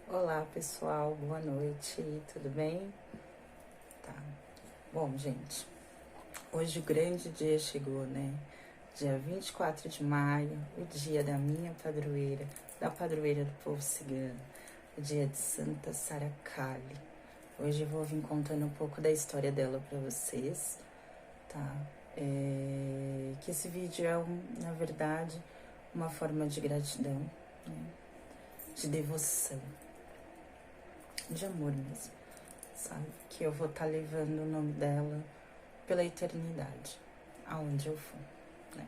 Olá pessoal, boa noite, tudo bem? Tá. Bom, gente, hoje o grande dia chegou, né? Dia 24 de maio, o dia da minha padroeira, da padroeira do povo cigano, o dia de Santa Sara Kali. Hoje eu vou vir contando um pouco da história dela pra vocês, tá? Que esse vídeo é, na verdade, uma forma de gratidão, né? De devoção, de amor mesmo, sabe? Que eu vou estar levando o nome dela pela eternidade, aonde eu for, né?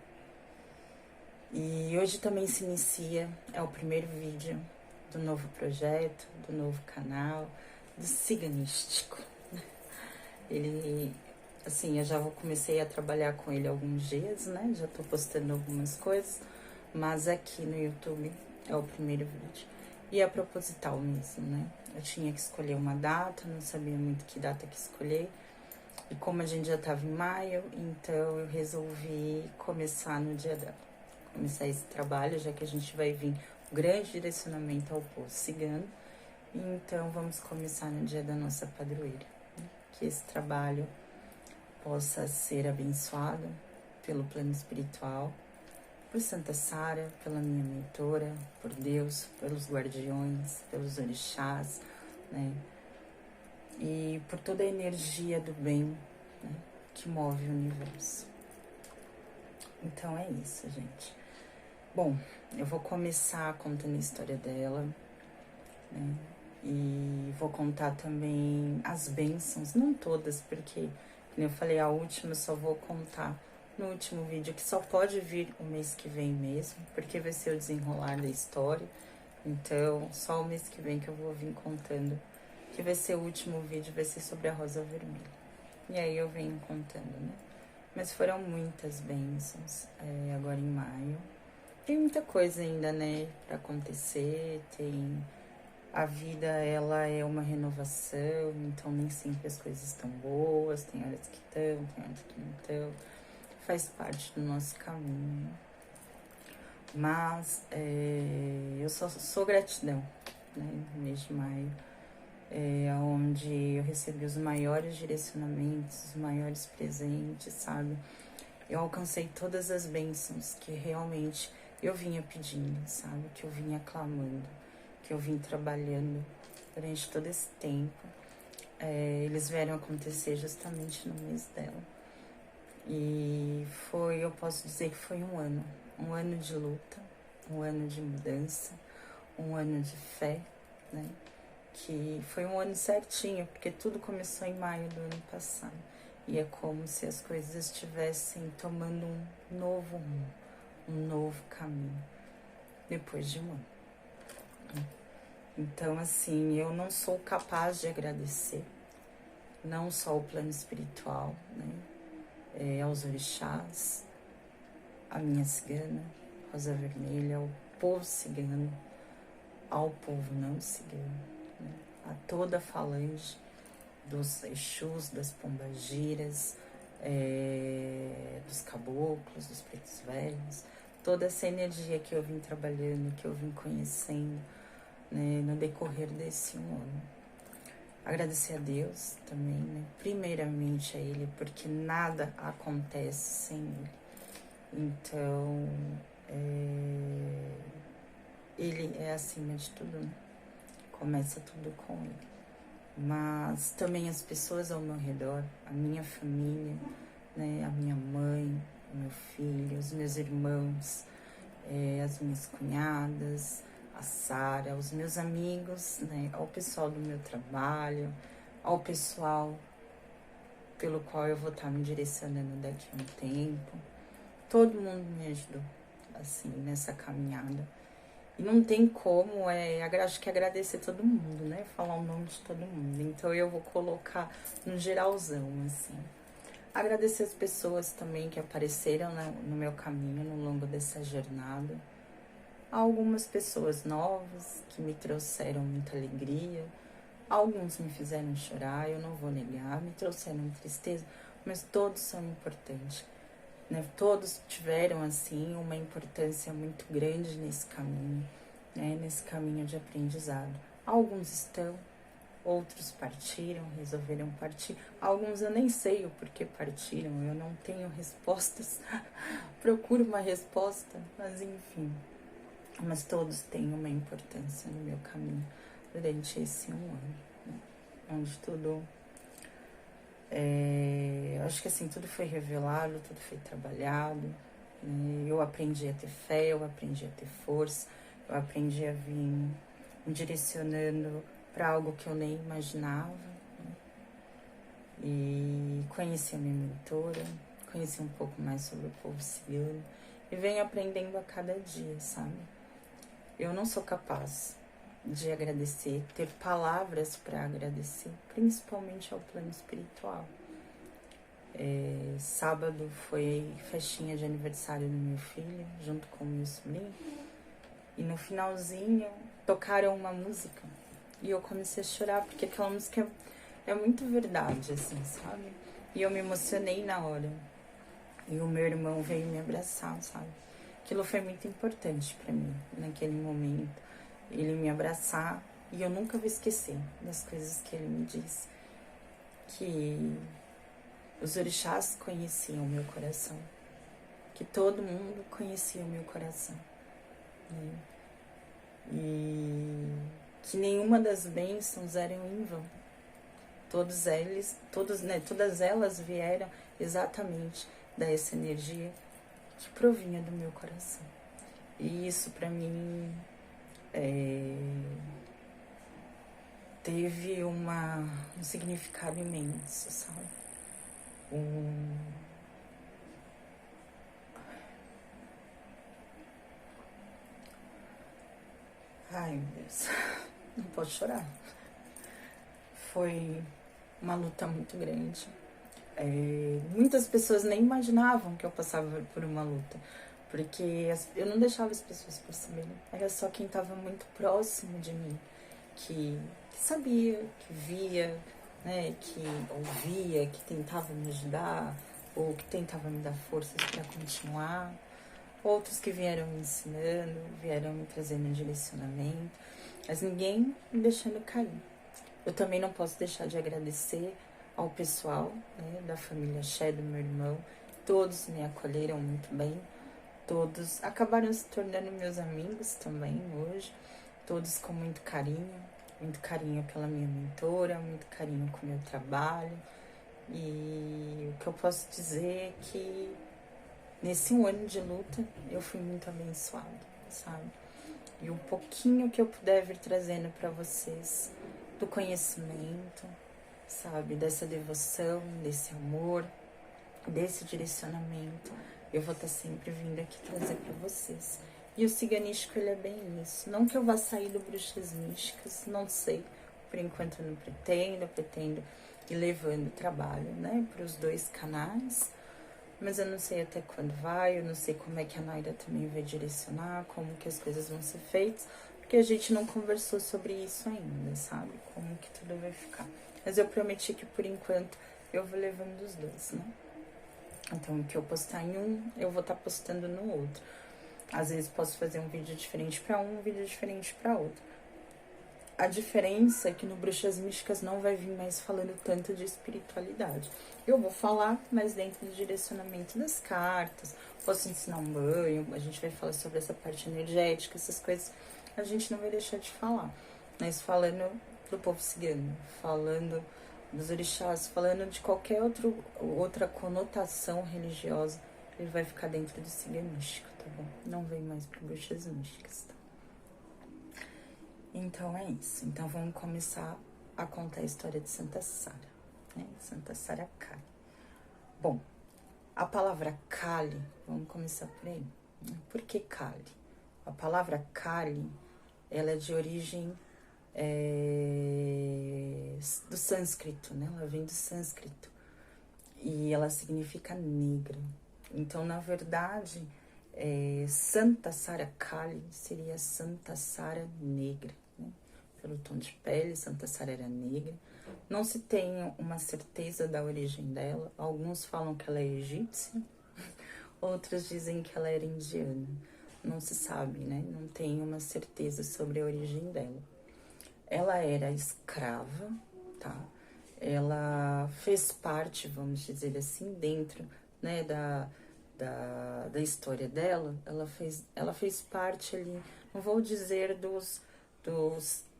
E hoje também se inicia, é o primeiro vídeo do novo projeto, do novo canal, do Ciganístico. Ele, assim, eu já comecei a trabalhar com ele há alguns dias, né? Já tô postando algumas coisas, mas aqui no YouTube é o primeiro vídeo. E é proposital mesmo, né? Eu tinha que escolher uma data, não sabia muito que data que escolher. E como a gente já estava em maio, então eu resolvi começar no dia dela. Começar esse trabalho, já que a gente vai vir um grande direcionamento ao povo cigano. Então vamos começar no dia da nossa padroeira. Né? Que esse trabalho possa ser abençoado pelo plano espiritual, por Santa Sara, pela minha mentora, por Deus, pelos guardiões, pelos orixás, né? E por toda a energia do bem, né, que move o universo. Então é isso, gente. Bom, eu vou começar contando a história dela, né? E vou contar também as bênçãos, não todas, porque, como eu falei, a última eu só vou contar no último vídeo, que só pode vir o mês que vem mesmo, porque vai ser o desenrolar da história. Então, só o mês que vem que eu vou vir contando, que vai ser o último vídeo, vai ser sobre a rosa vermelha. E aí eu venho contando, né? Mas foram muitas bênçãos agora em maio. Tem muita coisa ainda, né, pra acontecer, tem... A vida, ela é uma renovação, então nem sempre as coisas estão boas, tem horas que estão, tem horas que não estão. Faz parte do nosso caminho. Mas eu só sou gratidão, né, no mês de maio, onde eu recebi os maiores direcionamentos, os maiores presentes, sabe? Eu alcancei todas as bênçãos que realmente eu vinha pedindo, sabe? Que eu vinha clamando, que eu vim trabalhando durante todo esse tempo. Eles vieram acontecer justamente no mês dela. E foi, eu posso dizer que foi um ano de luta, um ano de mudança, um ano de fé, né? Que foi um ano certinho, porque tudo começou em maio do ano passado. E é como se as coisas estivessem tomando um novo rumo, um novo caminho, depois de um ano. Então, assim, eu não sou capaz de agradecer, não só o plano espiritual, né? Aos orixás, a minha cigana, Rosa Vermelha, ao povo cigano, ao povo não cigano, né? A toda a falange dos Exus, das pombagiras, dos caboclos, dos pretos velhos, toda essa energia que eu vim trabalhando, que eu vim conhecendo, né, no decorrer desse ano. Agradecer a Deus também, né, primeiramente a Ele, porque nada acontece sem Ele. Então, Ele é acima de tudo, né? Começa tudo com Ele. Mas também as pessoas ao meu redor, a minha família, né, a minha mãe, o meu filho, os meus irmãos, as minhas cunhadas, a Sara, os meus amigos, né, ao pessoal do meu trabalho, ao pessoal pelo qual eu vou estar me direcionando daqui a um tempo. Todo mundo me ajudou, assim, nessa caminhada. E não tem como, acho que agradecer todo mundo, né? Falar o nome de todo mundo. Então eu vou colocar no geralzão, assim. Agradecer as pessoas também que apareceram no meu caminho, no longo dessa jornada. Algumas pessoas novas que me trouxeram muita alegria. Alguns me fizeram chorar, eu não vou negar. Me trouxeram tristeza, mas todos são importantes, né? Todos tiveram, assim, uma importância muito grande nesse caminho, né? Nesse caminho de aprendizado. Alguns estão, outros partiram, resolveram partir. Alguns eu nem sei o porquê partiram, eu não tenho respostas. Procuro uma resposta, mas enfim. Mas todos têm uma importância no meu caminho durante esse 1 ano, né? Onde tudo... acho que assim, tudo foi revelado, tudo foi trabalhado, né? Eu aprendi a ter fé, eu aprendi a ter força, eu aprendi a vir me direcionando para algo que eu nem imaginava, né? E conheci a minha mentora, conheci um pouco mais sobre o povo cigano e venho aprendendo a cada dia, sabe? Eu não sou capaz de agradecer, ter palavras para agradecer, principalmente ao plano espiritual. Sábado foi festinha de aniversário do meu filho, junto com o meu sobrinho, e no finalzinho tocaram uma música e eu comecei a chorar, porque aquela música é muito verdade, assim, sabe? E eu me emocionei na hora, e o meu irmão veio me abraçar, sabe? Aquilo foi muito importante para mim, naquele momento, ele me abraçar, e eu nunca vou esquecer das coisas que ele me disse, que os orixás conheciam o meu coração, que todo mundo conhecia o meu coração, né? E que nenhuma das bênçãos eram em vão. Todas elas vieram exatamente dessa energia que provinha do meu coração. E isso para mim teve um significado imenso, sabe? Ai, meu Deus, não posso chorar. Foi uma luta muito grande. Muitas pessoas nem imaginavam que eu passava por uma luta, porque eu não deixava as pessoas perceberem. Era só quem estava muito próximo de mim, que sabia, que via, né, que ouvia, que tentava me ajudar, ou que tentava me dar forças para continuar. Outros que vieram me ensinando, vieram me trazendo direcionamento, mas ninguém me deixando cair. Eu também não posso deixar de agradecer ao pessoal, né, da família Xé, do meu irmão. Todos me acolheram muito bem, todos acabaram se tornando meus amigos também hoje, todos com muito carinho pela minha mentora, muito carinho com o meu trabalho. E o que eu posso dizer é que nesse 1 ano de luta eu fui muito abençoada, sabe? E o pouquinho que eu puder vir trazendo para vocês do conhecimento, sabe, dessa devoção, desse amor, desse direcionamento, eu vou estar sempre vindo aqui trazer para vocês. E o ciganístico, ele é bem isso. Não que eu vá sair do Bruxas Místicas, não sei. Por enquanto eu não pretendo ir levando o trabalho, né, para os 2 canais. Mas eu não sei até quando vai, eu não sei como é que a Naira também vai direcionar, como que as coisas vão ser feitas, porque a gente não conversou sobre isso ainda, sabe? Como que tudo vai ficar. Mas eu prometi que por enquanto eu vou levando os 2, né? Então, o que eu postar em um, eu vou estar postando no outro. Às vezes posso fazer um vídeo diferente para um vídeo diferente para outro. A diferença é que no Bruxas Místicas não vai vir mais falando tanto de espiritualidade. Eu vou falar, mas dentro do direcionamento das cartas. Posso ensinar um banho, a gente vai falar sobre essa parte energética, essas coisas. A gente não vai deixar de falar. Mas falando do povo cigano, falando dos orixás, falando de qualquer outra conotação religiosa, ele vai ficar dentro do ciganístico, tá bom? Não vem mais para Bruxas Místicas, tá? Então é isso. Então vamos começar a contar a história de Santa Sara, né? Santa Sara Kali. Bom, a palavra Kali, vamos começar por aí. Por que Kali? A palavra Kali, ela é de origem do sânscrito, né? Ela vem do sânscrito e ela significa negra. Então, na verdade, Santa Sara Kali seria Santa Sara negra, né? Pelo tom de pele, Santa Sara era negra. Não se tem uma certeza da origem dela. Alguns falam que ela é egípcia, outros dizem que ela era indiana. Não se sabe, né? Não tem uma certeza sobre a origem dela. ela era escrava, tá? Ela fez parte, vamos dizer assim, dentro, né, da história dela. Ela fez parte ali, não vou dizer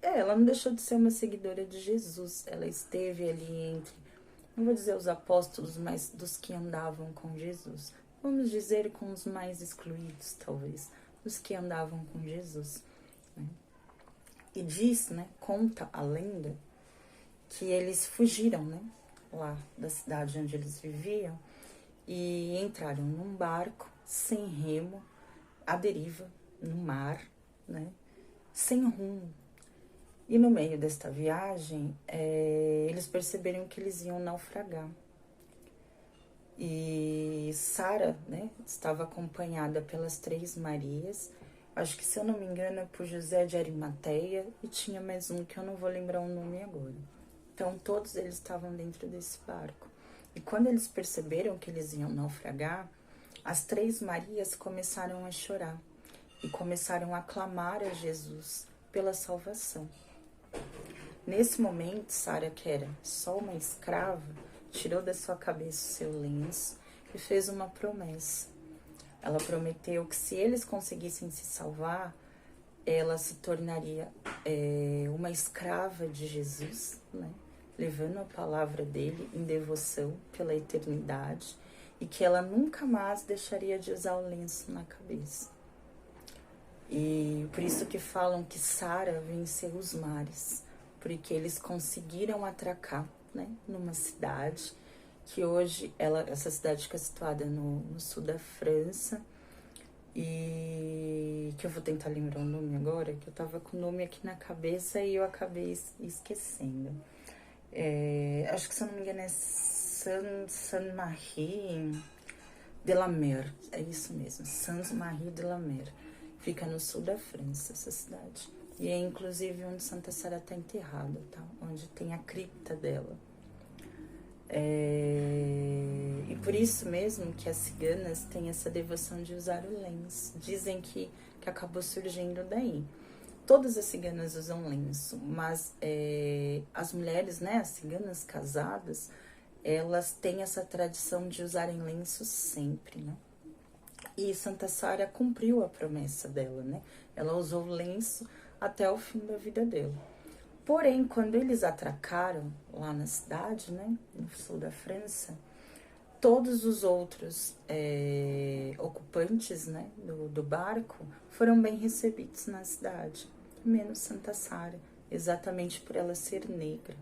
ela não deixou de ser uma seguidora de Jesus. Ela esteve ali entre, não vou dizer os apóstolos, mas dos que andavam com Jesus. Vamos dizer com os mais excluídos, talvez, os que andavam com Jesus, né? E diz, né, conta a lenda, que eles fugiram, né, lá da cidade onde eles viviam e entraram num barco sem remo, à deriva, no mar, né, sem rumo. E no meio desta viagem, eles perceberam que eles iam naufragar. E Sara, né, estava acompanhada pelas 3 Marias, acho que, se eu não me engano, é por José de Arimateia, e tinha mais um que eu não vou lembrar o nome agora. Então, todos eles estavam dentro desse barco. E quando eles perceberam que eles iam naufragar, as 3 Marias começaram a chorar e começaram a clamar a Jesus pela salvação. Nesse momento, Sara, que era só uma escrava, tirou da sua cabeça o seu lenço e fez uma promessa. Ela prometeu que, se eles conseguissem se salvar, ela se tornaria uma escrava de Jesus, né? Levando a palavra dele em devoção pela eternidade, e que ela nunca mais deixaria de usar o lenço na cabeça. E por isso que falam que Sara venceu os mares, porque eles conseguiram atracar, né, numa cidade que hoje, essa cidade fica situada no sul da França, e que eu vou tentar lembrar o nome agora, que eu tava com o nome aqui na cabeça e eu acabei esquecendo. Acho que, se eu não me engano, é Saint-Marie de la Mer, é isso mesmo, Saint-Marie de la Mer. Fica no sul da França, essa cidade. E é inclusive onde Santa Sara está enterrada, tá? Onde tem a cripta dela. E por isso mesmo que as ciganas têm essa devoção de usar o lenço. Dizem que acabou surgindo daí. Todas as ciganas usam lenço, mas as mulheres, né, as ciganas casadas, elas têm essa tradição de usarem lenço sempre, né? E Santa Sara cumpriu a promessa dela, né? Ela usou o lenço até o fim da vida dela. Porém, quando eles atracaram lá na cidade, né, no sul da França, todos os outros ocupantes, né, do barco foram bem recebidos na cidade, menos Santa Sara, exatamente por ela ser negra.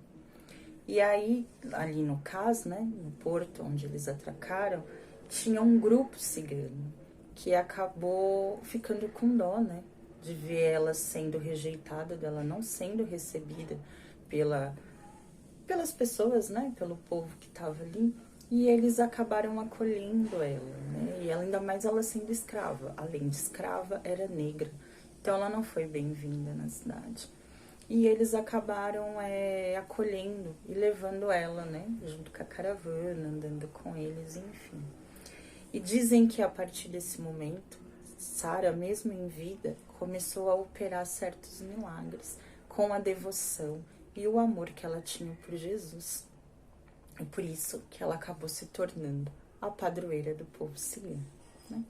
E aí, ali no caso, né, no porto onde eles atracaram, tinha um grupo cigano que acabou ficando com dó, né, de ver ela sendo rejeitada, dela não sendo recebida pelas pessoas, né, pelo povo que estava ali, e eles acabaram acolhendo ela, né, e ela, ainda mais ela sendo escrava, além de escrava, era negra, então ela não foi bem-vinda na cidade. E eles acabaram acolhendo e levando ela, né, junto com a caravana, andando com eles, enfim. E dizem que, a partir desse momento, Sara, mesmo em vida, começou a operar certos milagres com a devoção e o amor que ela tinha por Jesus. E por isso que ela acabou se tornando a padroeira do povo cigano, né?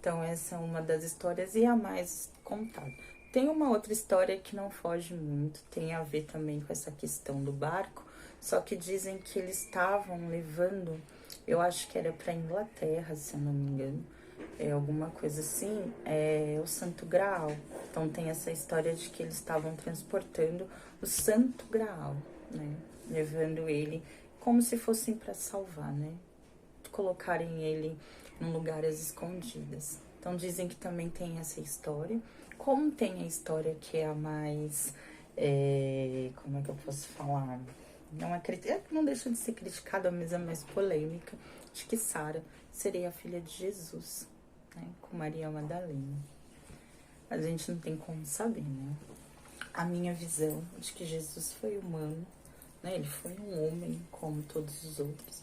Então, essa é uma das histórias e a mais contada. Tem uma outra história que não foge muito, tem a ver também com essa questão do barco, só que dizem que eles estavam levando, eu acho que era para Inglaterra, se eu não me engano, alguma coisa assim, o Santo Graal. Então tem essa história de que eles estavam transportando o Santo Graal, né, levando ele como se fossem para salvar, né, colocarem ele em lugares escondidas. Então dizem que também tem essa história. Como tem a história que é a mais, como é que eu posso falar? Não deixa de ser criticada, mas é mais polêmica, de que Sara seria a filha de Jesus, né, com Maria Madalena. A gente não tem como saber, né? A minha visão de que Jesus foi humano, né? Ele foi um homem como todos os outros.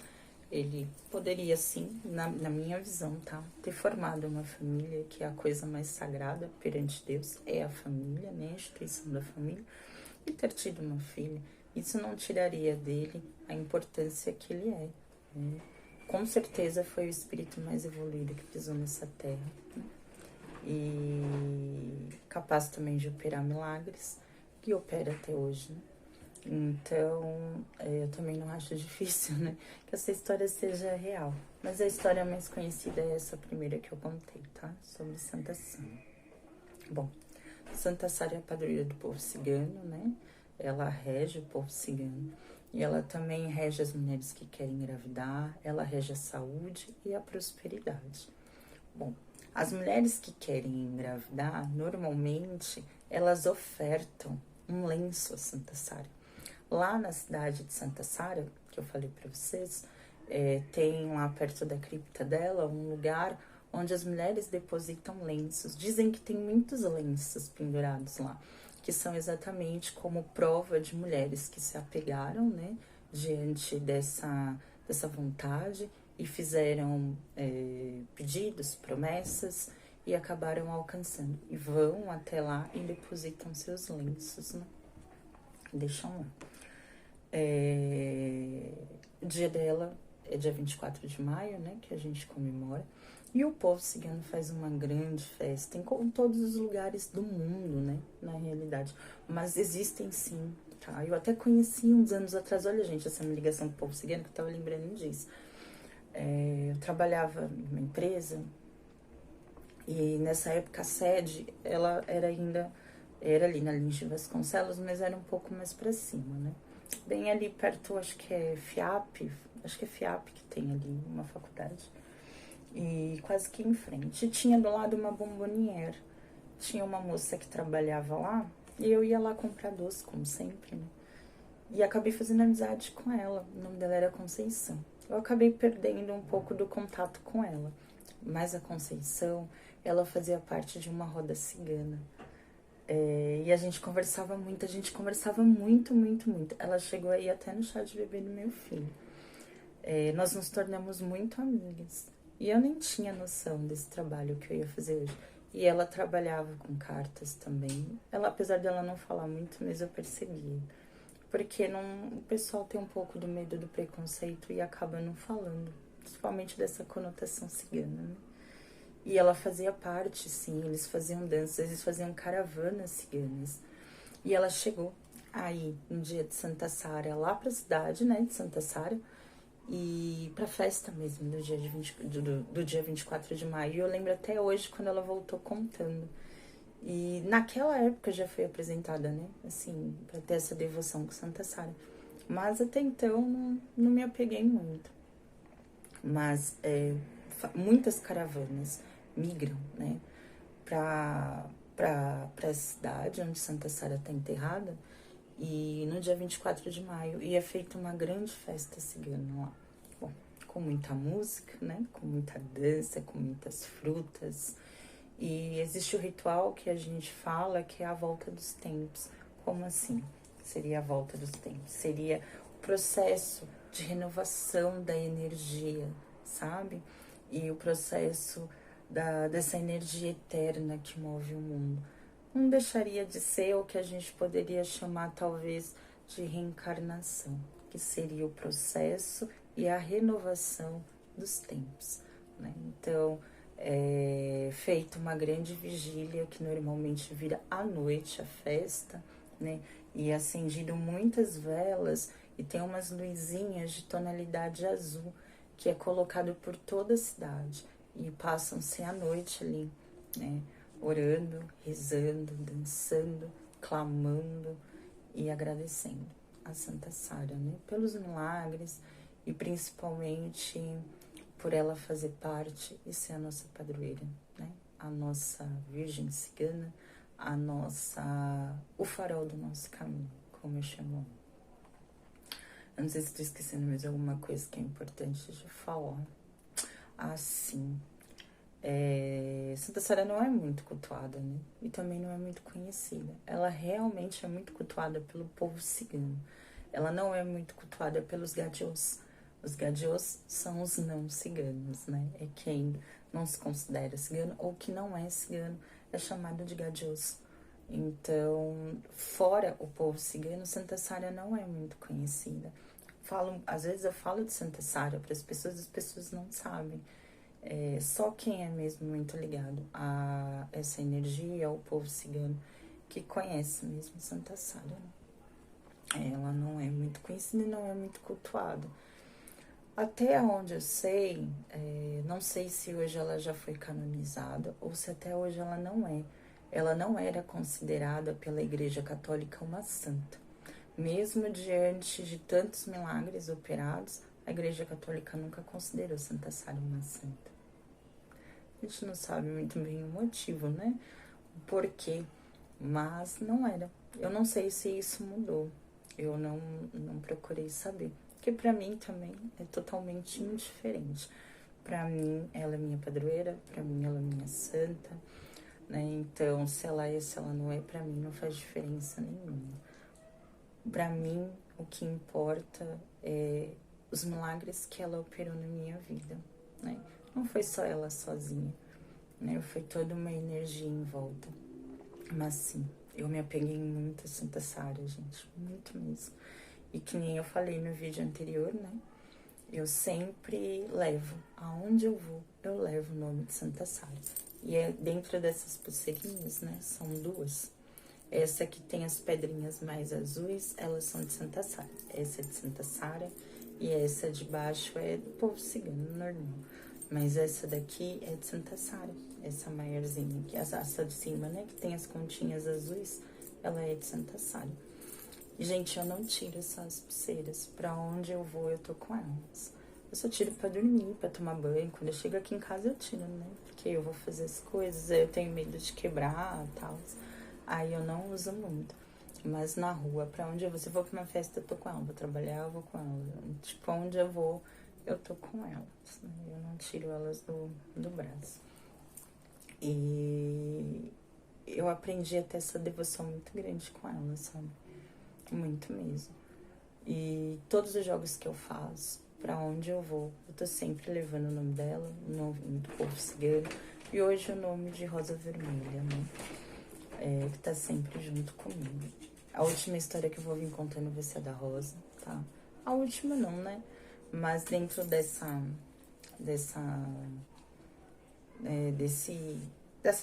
Ele poderia, sim, na minha visão, tá, ter formado uma família, que é a coisa mais sagrada perante Deus, é a família, né, a instituição da família. e ter tido uma filha. Isso não tiraria dele a importância que ele é, né? Com certeza foi o espírito mais evoluído que pisou nessa terra, né? E capaz também de operar milagres, que opera até hoje, né? Então, eu também não acho difícil, né, que essa história seja real. Mas a história mais conhecida é essa primeira que eu contei, tá? Sobre Santa Sara. Bom, Santa Sara é a padroeira do povo cigano, né? Ela rege o povo cigano. E ela também rege as mulheres que querem engravidar, ela rege a saúde e a prosperidade. Bom, as mulheres que querem engravidar, normalmente, elas ofertam um lenço a Santa Sara. Lá na cidade de Santa Sara, que eu falei para vocês, tem lá perto da cripta dela um lugar onde as mulheres depositam lenços. Dizem que tem muitos lenços pendurados lá, que são exatamente como prova de mulheres que se apegaram, né, diante dessa vontade e fizeram pedidos, promessas e acabaram alcançando. E vão até lá e depositam seus lenços, né? Deixam lá. O dia dela é dia 24 de maio, né, que a gente comemora. E o povo cigano faz uma grande festa em todos os lugares do mundo, né, na realidade. Mas existem sim, tá? Eu até conheci uns anos atrás, olha gente, essa minha ligação com o povo cigano, que eu tava lembrando disso. Eu trabalhava numa empresa e nessa época a sede, ela era ali na Lins de Vasconcelos, mas era um pouco mais pra cima, né? Bem ali perto, acho que é FIAP que tem ali uma faculdade. E quase que em frente. Tinha do lado uma bombonière. Tinha uma moça que trabalhava lá e eu ia lá comprar doce, como sempre, né? E acabei fazendo amizade com ela. O nome dela era Conceição. Eu acabei perdendo um pouco do contato com ela. Mas a Conceição, ela fazia parte de uma roda cigana. E a gente conversava muito, muito, muito. Ela chegou aí até no chá de bebê do meu filho. Nós nos tornamos muito amigas. E eu nem tinha noção desse trabalho que eu ia fazer hoje. E ela trabalhava com cartas também. Ela, apesar dela não falar muito, mas eu percebia. Porque o pessoal tem um pouco do medo do preconceito e acaba não falando. Principalmente dessa conotação cigana, né? E ela fazia parte, sim, eles faziam danças, eles faziam caravanas ciganas. E ela chegou aí, no dia de Santa Sara, lá pra cidade, né, de Santa Sara, e pra festa mesmo, do dia 24 de maio. E eu lembro até hoje, quando ela voltou contando. E naquela época já foi apresentada, né, assim, pra ter essa devoção com Santa Sara. Mas até então não me apeguei muito. Mas muitas caravanas migram, né, para a cidade onde Santa Sara está enterrada, e no dia 24 de maio é feita uma grande festa cigana lá. Bom, com muita música, né, com muita dança, com muitas frutas, e existe o ritual que a gente fala que é a volta dos tempos. Como assim? Seria a volta dos tempos? Seria o processo de renovação da energia, sabe? E o processo dessa energia eterna que move o mundo. Não deixaria de ser o que a gente poderia chamar talvez de reencarnação, que seria o processo e a renovação dos tempos, né? Então, é feita uma grande vigília que normalmente vira à noite a festa, né? E acendido muitas velas e tem umas luzinhas de tonalidade azul que é colocado por toda a cidade e passam-se a noite ali, né? Orando, rezando, dançando, clamando e agradecendo a Santa Sara, né? Pelos milagres e principalmente por ela fazer parte e ser a nossa padroeira, né? A nossa Virgem Cigana, o farol do nosso caminho, como eu chamo. Eu não sei se estou esquecendo mais alguma coisa que é importante de falar. Sim. Santa Sara não é muito cultuada, né? E também não é muito conhecida. Ela realmente é muito cultuada pelo povo cigano. Ela não é muito cultuada pelos gadiôs. Os gadiôs são os não ciganos, né? É quem não se considera cigano ou que não é cigano, é chamado de gadiôs. Então, fora o povo cigano, Santa Sara não é muito conhecida. Às vezes eu falo de Santa Sara para as pessoas não sabem. Só quem é mesmo muito ligado a essa energia, ao povo cigano, que conhece mesmo Santa Sara, né? Ela não é muito conhecida e não é muito cultuada. Até onde eu sei, não sei se hoje ela já foi canonizada ou se até hoje ela não é. Ela não era considerada pela Igreja Católica uma santa. Mesmo diante de tantos milagres operados, a Igreja Católica nunca considerou Santa Sara uma santa. A gente não sabe muito bem o motivo, né? O porquê, mas não era. Eu não sei se isso mudou. Eu não procurei saber. Porque pra mim também é totalmente indiferente. Pra mim, ela é minha padroeira, pra mim, ela é minha santa, né? Então, se ela é, se ela não é, pra mim não faz diferença nenhuma. Pra mim, o que importa é os milagres que ela operou na minha vida, né? Não foi só ela sozinha, né? Foi toda uma energia em volta. Mas sim, eu me apeguei muito a Santa Sara, gente, muito mesmo. E que nem eu falei no vídeo anterior, né? Eu sempre levo, aonde eu vou, eu levo o nome de Santa Sara. E é dentro dessas pulseirinhas, né? São duas. Essa que tem as pedrinhas mais azuis, elas são de Santa Sara. Essa é de Santa Sara e essa de baixo é do povo cigano, normal. Mas essa daqui é de Santa Sara, essa maiorzinha aqui, essa de cima, né? Que tem as continhas azuis, ela é de Santa Sara. Gente, eu não tiro essas pulseiras. Pra onde eu vou, eu tô com elas. Eu só tiro pra dormir, pra tomar banho. Quando eu chego aqui em casa, eu tiro, né? Porque eu vou fazer as coisas, aí eu tenho medo de quebrar e tal. Aí eu não uso muito. Mas na rua, pra onde eu vou? Se eu vou pra uma festa, eu tô com ela. Vou trabalhar, eu vou com ela. Tipo, onde eu vou, eu tô com elas. Né? Eu não tiro elas do braço. E eu aprendi a ter essa devoção muito grande com elas, sabe? Muito mesmo. E todos os jogos que eu faço, pra onde eu vou, eu tô sempre levando o nome dela, o nome do povo cigano. E hoje o nome de Rosa Vermelha, né? Que tá sempre junto comigo. A última história que eu vou vir contando vai ser a da Rosa, tá? A última não, né? Mas dentro dessas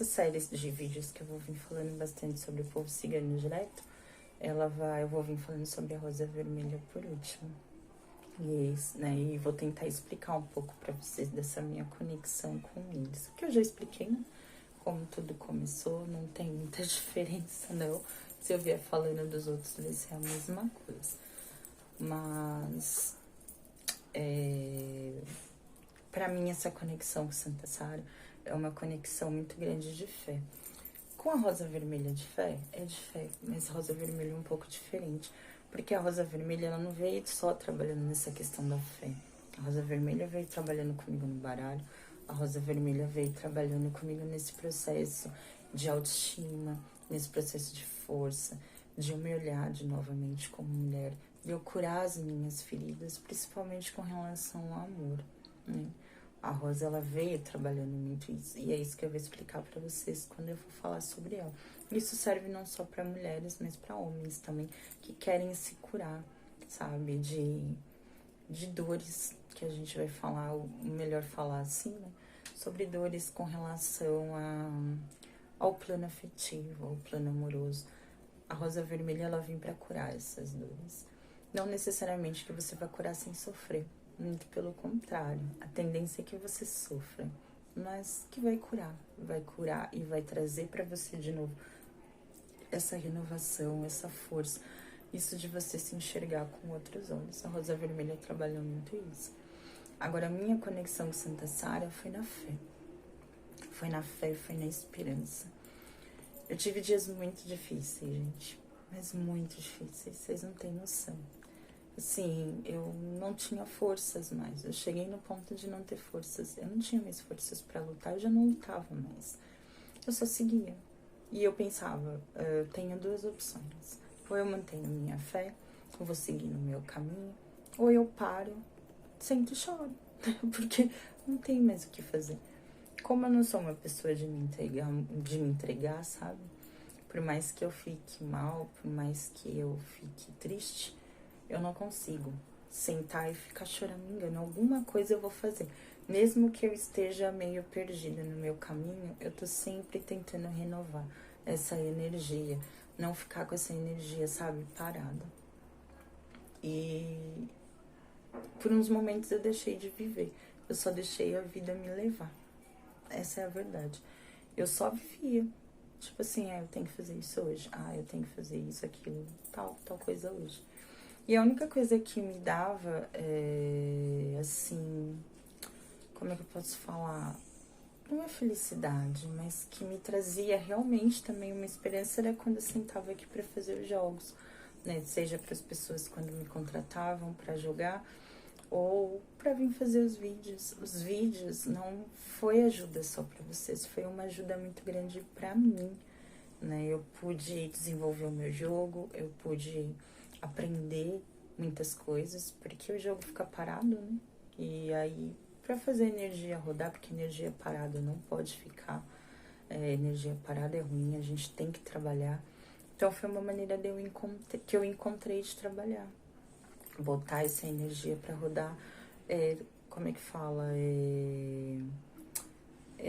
séries de vídeos que eu vou vir falando bastante sobre o povo cigano direto, eu vou vir falando sobre a Rosa Vermelha por último. E, né, e vou tentar explicar um pouco pra vocês dessa minha conexão com eles. Que eu já expliquei, né? Como tudo começou, não tem muita diferença, não. Se eu vier falando dos outros, vai ser a mesma coisa. Mas, pra mim, essa conexão com Santa Sara é uma conexão muito grande de fé. Com a Rosa Vermelha é de fé, mas a Rosa Vermelha é um pouco diferente. Porque a Rosa Vermelha, ela não veio só trabalhando nessa questão da fé. A Rosa Vermelha veio trabalhando comigo no baralho. A Rosa Vermelha veio trabalhando comigo nesse processo de autoestima, nesse processo de força, de eu me olhar de novamente como mulher, de eu curar as minhas feridas, principalmente com relação ao amor, né? A Rosa, ela veio trabalhando muito isso, e é isso que eu vou explicar pra vocês quando eu for falar sobre ela. Isso serve não só pra mulheres, mas pra homens também, que querem se curar, sabe, de dores, que a gente vai falar, o melhor falar assim, né, sobre dores com relação ao plano afetivo, ao plano amoroso. A Rosa Vermelha, ela vem pra curar essas dores. Não necessariamente que você vai curar sem sofrer. Muito pelo contrário, a tendência é que você sofra, mas que vai curar e vai trazer para você de novo essa renovação, essa força, isso de você se enxergar com outros olhos. A Rosa Vermelha trabalhou muito isso. Agora, a minha conexão com Santa Sara foi na fé. Foi na fé, foi na esperança. Eu tive dias muito difíceis, gente, mas muito difíceis, vocês não têm noção. Assim, eu não tinha forças mais. Eu cheguei no ponto de não ter forças. Eu não tinha mais forças pra lutar, eu já não lutava mais. Eu só seguia. E eu pensava, eu tenho duas opções. Ou eu mantenho minha fé, eu vou seguir no meu caminho, ou eu paro, sento e choro. Porque não tem mais o que fazer. Como eu não sou uma pessoa de me entregar, sabe? Por mais que eu fique mal, por mais que eu fique triste, eu não consigo sentar e ficar choramingando. Alguma coisa eu vou fazer. Mesmo que eu esteja meio perdida no meu caminho, eu tô sempre tentando renovar essa energia. Não ficar com essa energia, sabe, parada. E por uns momentos eu deixei de viver. Eu só deixei a vida me levar. Essa é a verdade. Eu só vivia. Tipo assim, eu tenho que fazer isso hoje. Eu tenho que fazer isso, aquilo, tal coisa hoje. E a única coisa que me dava, assim, como é que eu posso falar? Não é felicidade, mas que me trazia realmente também uma esperança era quando eu sentava aqui para fazer os jogos, né? Seja para as pessoas quando me contratavam para jogar ou para vir fazer os vídeos. Os vídeos não foi ajuda só para vocês, foi uma ajuda muito grande para mim, né? Eu pude desenvolver o meu jogo, eu pude aprender muitas coisas, porque o jogo fica parado, né? E aí, para fazer energia rodar, porque energia parada não pode ficar, energia parada é ruim, a gente tem que trabalhar. Então, foi uma maneira que eu encontrei de trabalhar, botar essa energia para rodar, como é que fala?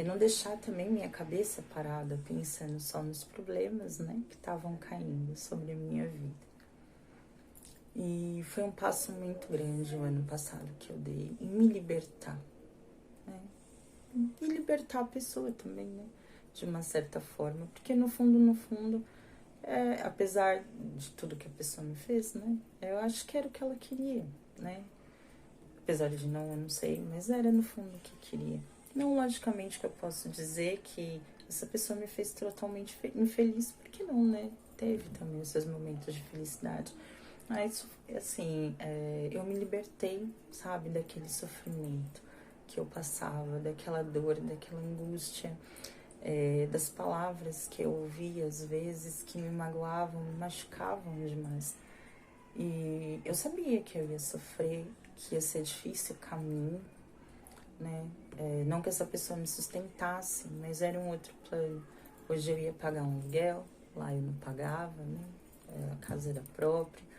Não deixar também minha cabeça parada pensando só nos problemas, né, que estavam caindo sobre a minha vida. E foi um passo muito grande o ano passado que eu dei em me libertar, né? E libertar a pessoa também, né? De uma certa forma. Porque no fundo, apesar de tudo que a pessoa me fez, né? Eu acho que era o que ela queria, né? Apesar de não, eu não sei, mas era no fundo o que queria. Não, logicamente, que eu posso dizer que essa pessoa me fez totalmente infeliz, porque não, né? Teve também os seus momentos de felicidade. Mas, assim, eu me libertei, sabe, daquele sofrimento que eu passava, daquela dor, daquela angústia, das palavras que eu ouvia às vezes que me magoavam, me machucavam demais. E eu sabia que eu ia sofrer, que ia ser difícil o caminho, né? Não que essa pessoa me sustentasse, mas era um outro plano. Hoje eu ia pagar um aluguel, lá eu não pagava, né? A casa era própria.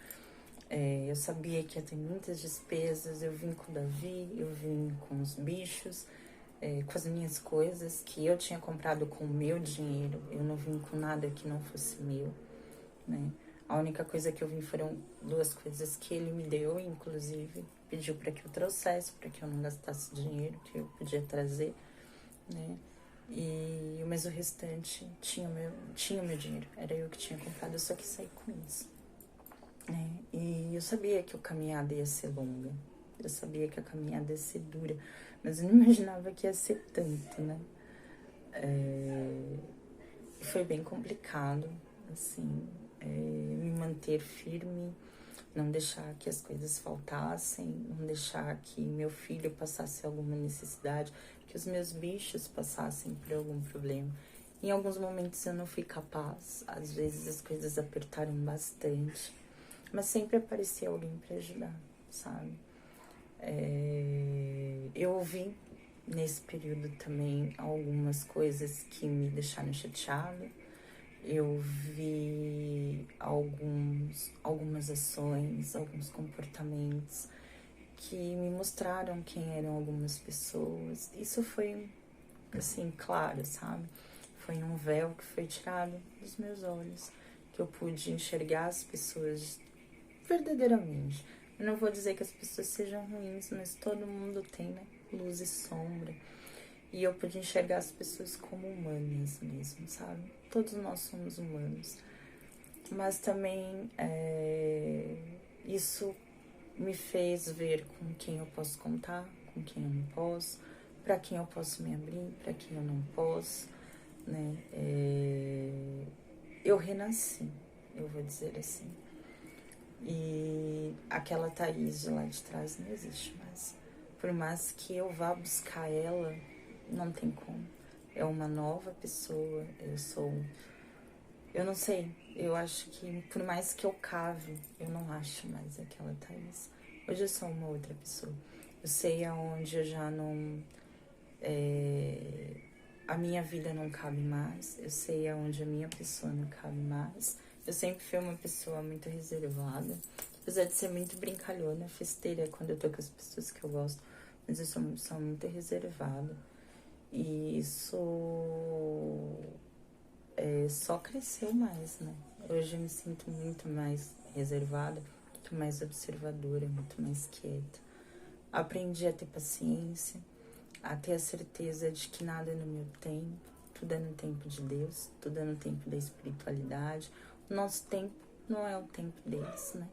Eu sabia que ia ter muitas despesas. Eu vim com o Davi, eu vim com os bichos, com as minhas coisas que eu tinha comprado com o meu dinheiro. Eu não vim com nada que não fosse meu, né? A única coisa que eu vim foram 2 coisas que ele me deu, inclusive pediu para que eu trouxesse, para que eu não gastasse dinheiro que eu podia trazer, né? Mas o restante tinha o meu dinheiro, era eu que tinha comprado, eu só que saí com isso, né? E eu sabia que a caminhada ia ser longa, eu sabia que a caminhada ia ser dura, mas eu não imaginava que ia ser tanto, né? Foi bem complicado, assim, me manter firme, não deixar que as coisas faltassem, não deixar que meu filho passasse alguma necessidade, que os meus bichos passassem por algum problema. Em alguns momentos eu não fui capaz, às vezes as coisas apertaram bastante, mas sempre aparecia alguém para ajudar, sabe? Eu ouvi nesse período também algumas coisas que me deixaram chateada. Eu vi algumas ações, alguns comportamentos que me mostraram quem eram algumas pessoas. Isso foi, assim, claro, sabe? Foi um véu que foi tirado dos meus olhos, que eu pude enxergar as pessoas verdadeiramente. Eu não vou dizer que as pessoas sejam ruins, mas todo mundo tem, né, luz e sombra. E eu pude enxergar as pessoas como humanas mesmo, sabe? Todos nós somos humanos. Mas também isso me fez ver com quem eu posso contar, com quem eu não posso, para quem eu posso me abrir, para quem eu não posso, né? Eu renasci, eu vou dizer assim. E aquela Thaís de lá de trás não existe mais. Por mais que eu vá buscar ela, não tem como. É uma nova pessoa, eu não sei, eu acho que por mais que eu cave, eu não acho mais aquela Thaís. Hoje eu sou uma outra pessoa. Eu sei aonde eu já não a minha vida não cabe mais, eu sei aonde a minha pessoa não cabe mais. Eu sempre fui uma pessoa muito reservada, apesar de ser muito brincalhona, festeira quando eu tô com as pessoas que eu gosto, mas eu sou uma pessoa muito reservada. E isso só cresceu mais, né? Hoje eu me sinto muito mais reservada, muito mais observadora, muito mais quieta. Aprendi a ter paciência, a ter a certeza de que nada é no meu tempo, tudo é no tempo de Deus, tudo é no tempo da espiritualidade. O nosso tempo não é o tempo deles, né?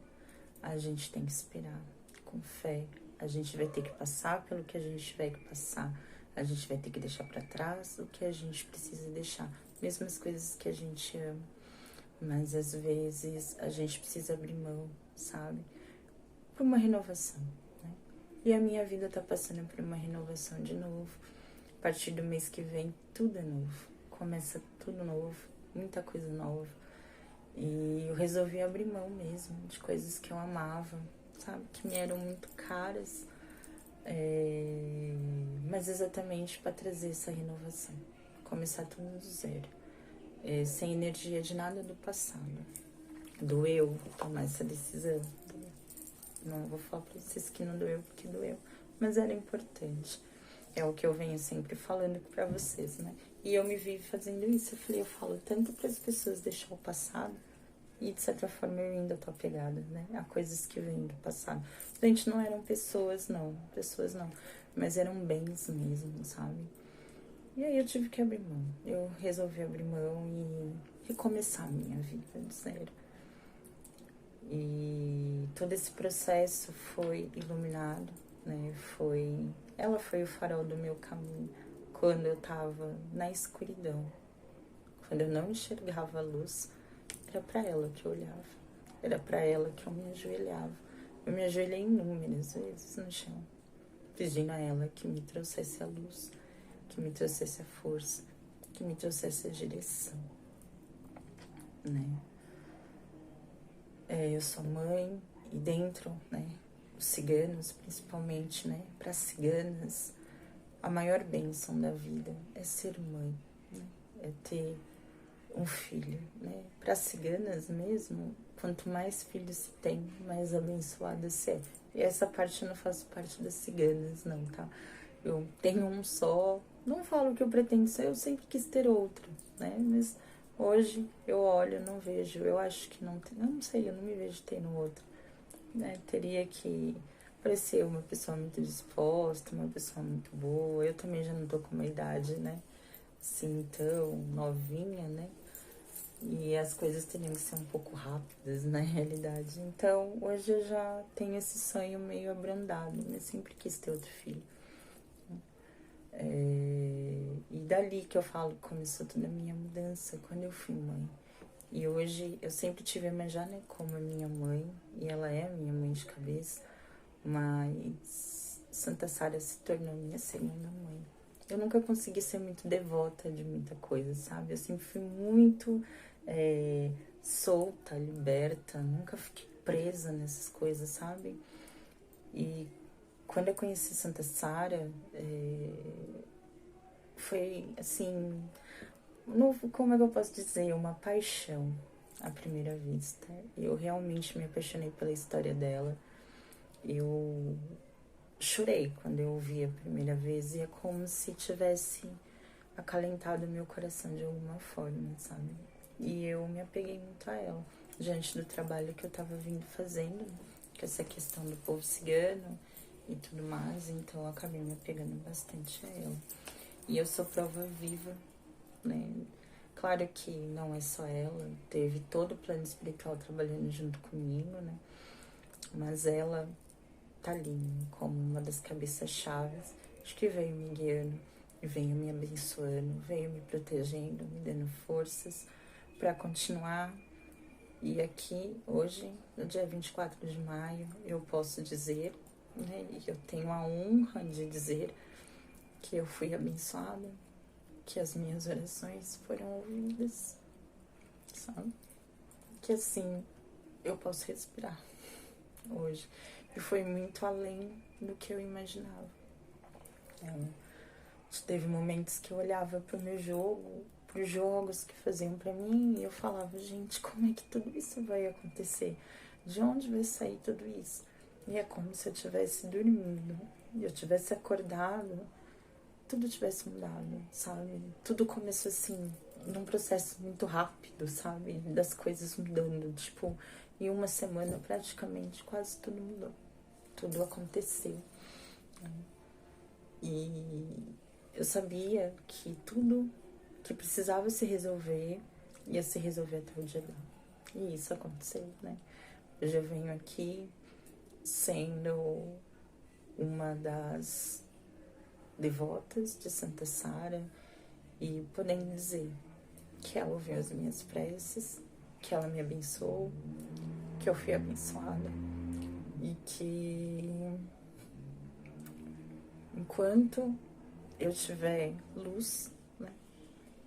A gente tem que esperar com fé. A gente vai ter que passar pelo que a gente tiver que passar. A gente vai ter que deixar para trás o que a gente precisa deixar, mesmo as coisas que a gente ama. Mas às vezes a gente precisa abrir mão, sabe? Por uma renovação, né? E a minha vida tá passando por uma renovação de novo. A partir do mês que vem, tudo é novo. Começa tudo novo, muita coisa nova. E eu resolvi abrir mão mesmo de coisas que eu amava, sabe? Que me eram muito caras. Mas exatamente para trazer essa renovação. Começar tudo do zero. Sem energia de nada do passado. Doeu tomar essa decisão. Não vou falar pra vocês que não doeu porque doeu. Mas era importante. É o que eu venho sempre falando pra vocês, né? E eu me vi fazendo isso. Eu falo tanto para as pessoas deixar o passado. E de certa forma eu ainda tô apegada, né? A coisas que vêm do passado. Gente, não eram pessoas não. Mas eram bens mesmo, sabe? E aí eu tive que abrir mão. Eu resolvi abrir mão e recomeçar a minha vida do zero. E todo esse processo foi iluminado, né? Ela foi o farol do meu caminho quando eu tava na escuridão. Quando eu não enxergava a luz, era para ela que eu olhava. Era para ela que eu me ajoelhava. Eu me ajoelhei inúmeras vezes no chão, pedindo a ela que me trouxesse a luz, que me trouxesse a força, que me trouxesse a direção, né? Eu sou mãe e dentro, né, os ciganos principalmente, né, para ciganas, a maior bênção da vida é ser mãe, né, é ter um filho, né? Para ciganas mesmo, quanto mais filhos se tem, mais abençoada se é. E essa parte eu não faço parte das ciganas, não, tá? Eu tenho um só, não falo que eu pretendo ser, eu sempre quis ter outro, né? Mas hoje eu olho, não vejo, eu acho que não tem, eu não sei, eu não me vejo tendo outro, né? Teria que parecer uma pessoa muito disposta, uma pessoa muito boa. Eu também já não tô com uma idade, né? Assim, tão novinha, né? E as coisas teriam que ser um pouco rápidas na realidade. Então, hoje eu já tenho esse sonho meio abrandado, mas sempre quis ter outro filho. E dali que eu falo que começou toda a minha mudança, quando eu fui mãe. E hoje eu sempre tive a Manjane como a minha mãe, e ela é a minha mãe de cabeça, mas Santa Sara se tornou minha segunda mãe. Eu nunca consegui ser muito devota de muita coisa, sabe? Eu sempre fui muito solta, liberta, nunca fiquei presa nessas coisas, sabe? E quando eu conheci Santa Sara, foi assim, como é que eu posso dizer? Uma paixão à primeira vista. Eu realmente me apaixonei pela história dela. Eu chorei quando eu ouvi a primeira vez e é como se tivesse acalentado meu coração de alguma forma, sabe? E eu me apeguei muito a ela, diante do trabalho que eu tava vindo fazendo, com essa questão do povo cigano e tudo mais, então eu acabei me apegando bastante a ela. E eu sou prova viva, né? Claro que não é só ela, teve todo o plano espiritual trabalhando junto comigo, né? Mas ela tá ali como uma das cabeças-chaves, acho que veio me guiando, veio me abençoando, veio me protegendo, me dando forças para continuar. E aqui, hoje, no dia 24 de maio, eu posso dizer, né, e eu tenho a honra de dizer que eu fui abençoada, que as minhas orações foram ouvidas, sabe? Que assim, eu posso respirar hoje. E foi muito além do que eu imaginava. Teve momentos que eu olhava pro meu jogo, pros jogos que faziam pra mim, e eu falava, gente, como é que tudo isso vai acontecer? De onde vai sair tudo isso? E é como se eu tivesse dormindo, e eu tivesse acordado, tudo tivesse mudado, sabe? Tudo começou assim, num processo muito rápido, sabe? Das coisas mudando, tipo, em uma semana praticamente quase tudo mudou. Tudo aconteceu. E eu sabia que tudo que precisava se resolver ia se resolver até o dia dela. E isso aconteceu, né? Eu já venho aqui sendo uma das devotas de Santa Sara e podendo dizer que ela ouviu as minhas preces, que ela me abençoou, que eu fui abençoada e que enquanto eu tiver luz, né,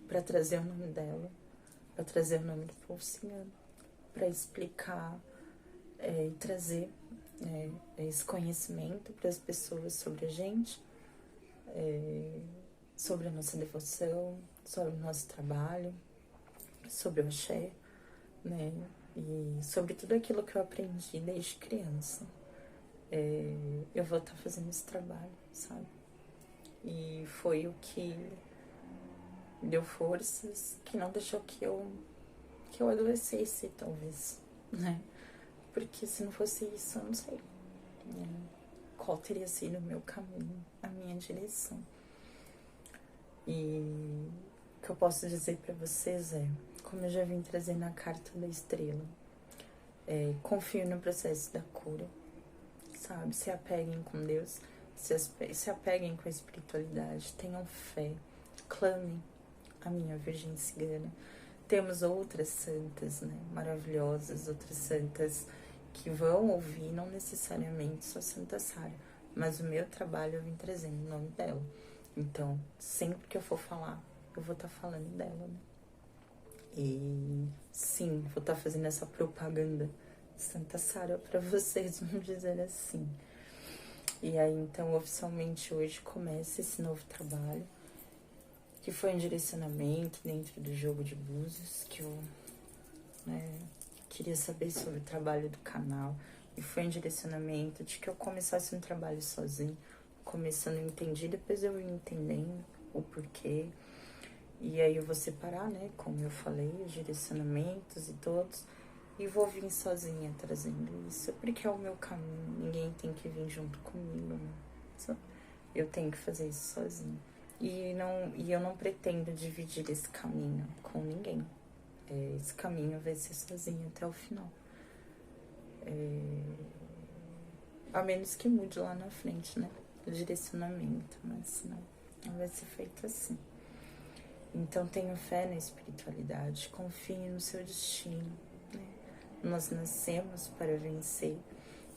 para trazer o nome dela, para trazer o nome do povo cigano, para explicar e trazer esse conhecimento para as pessoas sobre a gente, sobre a nossa devoção, sobre o nosso trabalho, sobre o axé, né? E sobre tudo aquilo que eu aprendi desde criança. Eu vou estar fazendo esse trabalho, sabe? E foi o que me deu forças, que não deixou que eu adoecesse, talvez, né? Porque se não fosse isso, eu não sei, né? Qual teria sido o meu caminho, a minha direção. E o que eu posso dizer para vocês é, como eu já vim trazer na carta da estrela, confio no processo da cura, sabe? Se apeguem com Deus, se apeguem com a espiritualidade, tenham fé, clamem a minha Virgem Cigana. Temos outras santas, né, maravilhosas, outras santas que vão ouvir, não necessariamente só Santa Sara, mas o meu trabalho eu vim trazendo o nome dela. Então, sempre que eu for falar, eu vou estar falando dela, né? E sim, vou estar fazendo essa propaganda de Santa Sara para vocês, vamos dizer assim. E aí, então, oficialmente hoje começa esse novo trabalho, que foi um direcionamento dentro do jogo de búzios, que eu queria saber sobre o trabalho do canal, e foi um direcionamento de que eu começasse um trabalho sozinho, começando a entender, depois eu ia entendendo o porquê, e aí eu vou separar, né, como eu falei, os direcionamentos e todos, e vou vir sozinha trazendo isso, porque é o meu caminho, ninguém tem que vir junto comigo, né? Eu tenho que fazer isso sozinha. E eu não pretendo dividir esse caminho com ninguém. Esse caminho vai ser sozinho até o final. A menos que mude lá na frente, né? O direcionamento, mas não vai ser feito assim. Então tenha fé na espiritualidade, confie no seu destino, né? Nós nascemos para vencer,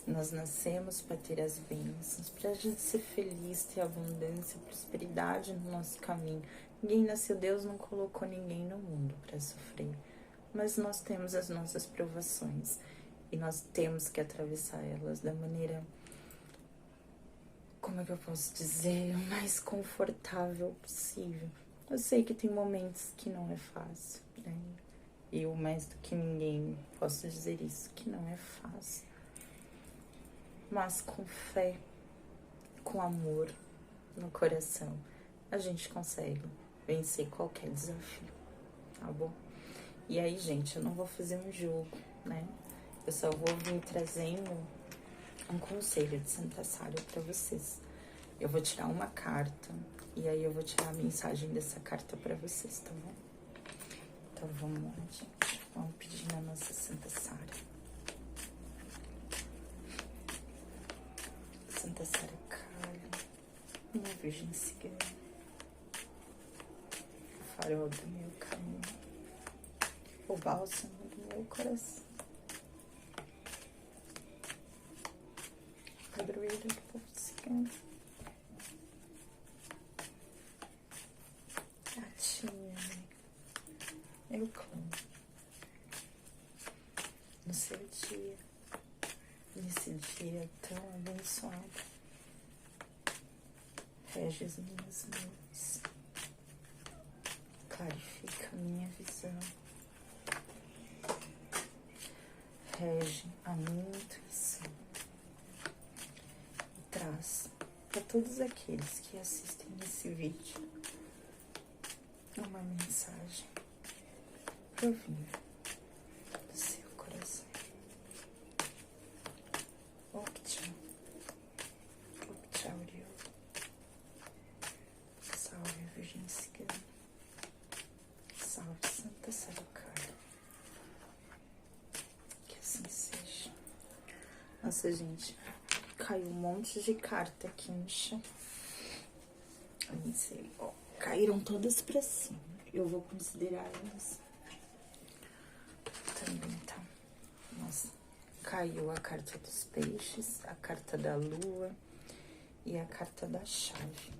nós nascemos para ter as bênçãos, para a gente ser feliz, ter abundância, prosperidade no nosso caminho. Ninguém nasceu, Deus não colocou ninguém no mundo para sofrer, mas nós temos as nossas provações e nós temos que atravessar elas da maneira, como é que eu posso dizer, o mais confortável possível. Eu sei que tem momentos que não é fácil, né? Eu, mais do que ninguém, posso dizer isso, que não é fácil. Mas com fé, com amor no coração, a gente consegue vencer qualquer desafio, tá bom? E aí, gente, eu não vou fazer um jogo, né? Eu só vou vir trazendo um conselho de Santa Sara pra vocês. Eu vou tirar uma carta e aí eu vou tirar a mensagem dessa carta pra vocês, tá bom? Então vamos lá, gente. Vamos pedir na nossa Santa Sara. Santa Sara Kali, minha Virgem Cigana, o farol do meu caminho, o bálsamo do meu coração, o padroeiro do povo cigano, a ti, minha mãe, eu clamo no seu dia, nesse dia tão abençoado. Rege as minhas mãos. Clarifica a minha visão. Rege a minha intuição. E traz para todos aqueles que assistem esse vídeo uma mensagem provinda do seu coração. Okja, Okja Uriel. Salve a Virgem Cigana. Salve Santa Sarukara. Que assim seja. Nossa, gente, caiu um monte de carta aqui no chão. Eu nem sei, ó, caíram todas pra cima. Eu vou considerar elas também, tá? Nossa, caiu a carta dos peixes, a carta da lua e a carta da chave.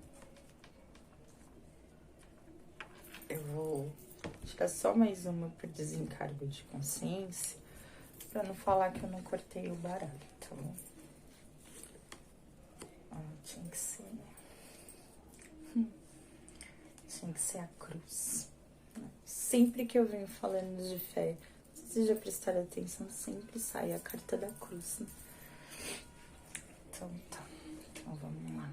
Eu vou tirar só mais uma por desencargo de consciência, pra não falar que eu não cortei o baralho, tá bom? Tinha que ser, né? Tinha que ser a cruz. Sempre que eu venho falando de fé, se vocês já prestaram atenção, sempre sai a carta da cruz, né? Então tá. Então vamos lá.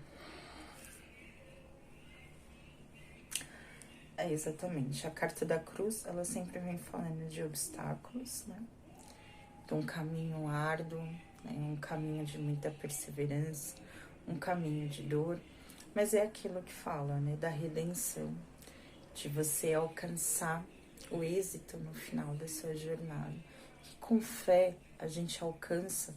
É exatamente. A carta da cruz, ela sempre vem falando de obstáculos, né? De um caminho árduo, né? Um caminho de muita perseverança, um caminho de dor. Mas é aquilo que fala, né? Da redenção. De você alcançar o êxito no final da sua jornada. Que com fé a gente alcança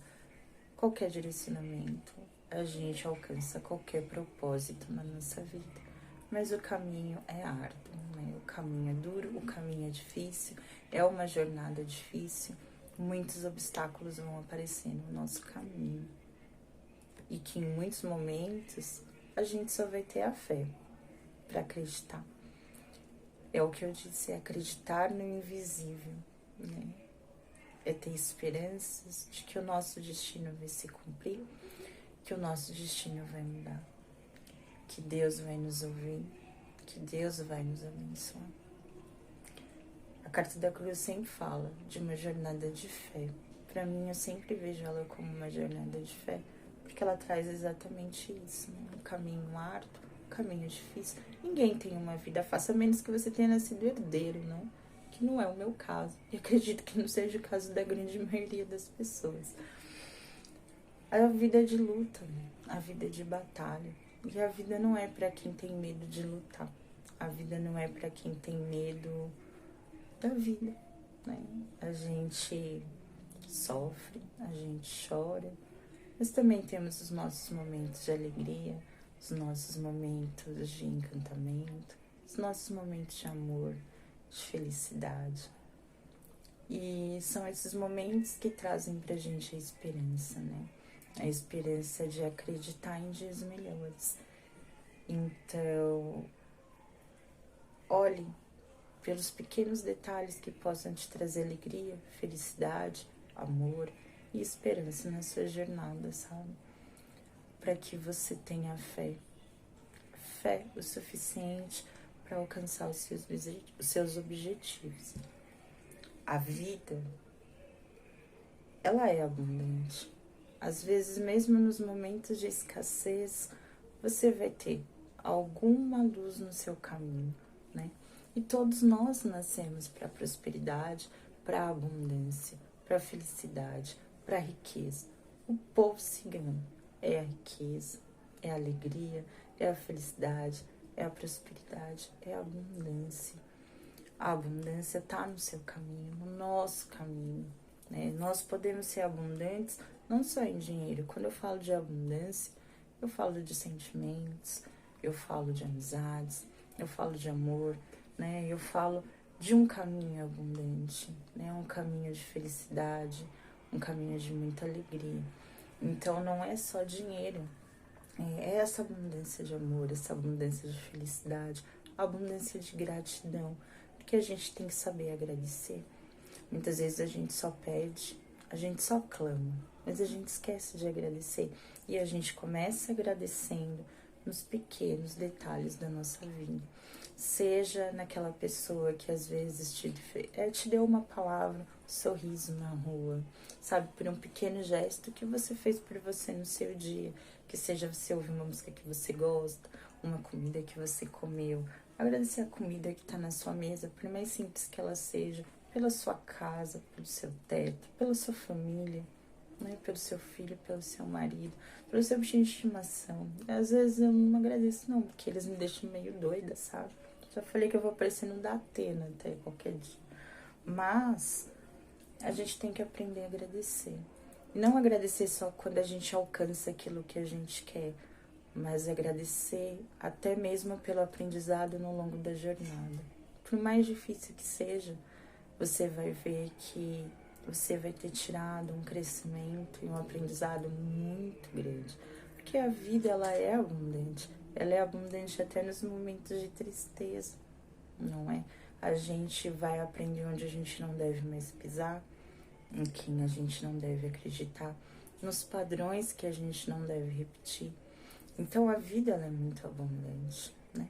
qualquer direcionamento, a gente alcança qualquer propósito na nossa vida. Mas o caminho é árduo, né? O caminho é duro, o caminho é difícil, é uma jornada difícil. Muitos obstáculos vão aparecer no nosso caminho. E que em muitos momentos a gente só vai ter a fé para acreditar. É o que eu disse, é acreditar no invisível, né? É ter esperanças de que o nosso destino vai se cumprir, que o nosso destino vai mudar, que Deus vai nos ouvir, que Deus vai nos abençoar. A carta da cruz sempre fala de uma jornada de fé. Para mim, eu sempre vejo ela como uma jornada de fé, porque ela traz exatamente isso, né? Um caminho árduo, um caminho difícil. Ninguém tem uma vida fácil, a menos que você tenha nascido herdeiro, não? Que não é o meu caso. E acredito que não seja o caso da grande maioria das pessoas. A vida é de luta, né? A vida é de batalha. E a vida não é para quem tem medo de lutar. A vida não é para quem tem medo da vida, né? A gente sofre, a gente chora, mas também temos os nossos momentos de alegria, os nossos momentos de encantamento, os nossos momentos de amor, de felicidade. E são esses momentos que trazem pra gente a esperança, né? A esperança de acreditar em dias melhores. Então, olhe pelos pequenos detalhes que possam te trazer alegria, felicidade, amor e esperança na sua jornada, sabe? Para que você tenha fé o suficiente para alcançar os seus objetivos. A vida, ela é abundante. Às vezes, mesmo nos momentos de escassez, você vai ter alguma luz no seu caminho, né? E todos nós nascemos para a prosperidade, para a abundância, para a felicidade, para a riqueza. O povo cigano é a riqueza, é a alegria, é a felicidade, é a prosperidade, é a abundância. A abundância está no seu caminho, no nosso caminho, né? Nós podemos ser abundantes não só em dinheiro. Quando eu falo de abundância, eu falo de sentimentos, eu falo de amizades, eu falo de amor, né? Eu falo de um caminho abundante, né? Um caminho de felicidade, um caminho de muita alegria. Então não é só dinheiro, é essa abundância de amor, essa abundância de felicidade, a abundância de gratidão, porque a gente tem que saber agradecer. Muitas vezes a gente só pede, a gente só clama, mas a gente esquece de agradecer. E a gente começa agradecendo nos pequenos detalhes da nossa vida. Seja naquela pessoa que às vezes te deu uma palavra, um sorriso na rua, sabe? Por um pequeno gesto que você fez por você no seu dia. Que seja você ouvir uma música que você gosta, uma comida que você comeu. Agradecer a comida que está na sua mesa, por mais simples que ela seja, pela sua casa, pelo seu teto, pela sua família, né? Pelo seu filho, pelo seu marido, pelo seu bichinho de estimação. Às vezes eu não agradeço não, porque eles me deixam meio doida, sabe? Já falei que eu vou aparecer no Datena até qualquer dia. Mas a gente tem que aprender a agradecer. E não agradecer só quando a gente alcança aquilo que a gente quer, mas agradecer até mesmo pelo aprendizado no longo da jornada. Por mais difícil que seja, você vai ver que você vai ter tirado um crescimento e um aprendizado muito grande. Porque a vida, ela é abundante. Ela é abundante até nos momentos de tristeza, não é? A gente vai aprender onde a gente não deve mais pisar, em quem a gente não deve acreditar, nos padrões que a gente não deve repetir. Então a vida, ela é muito abundante, né?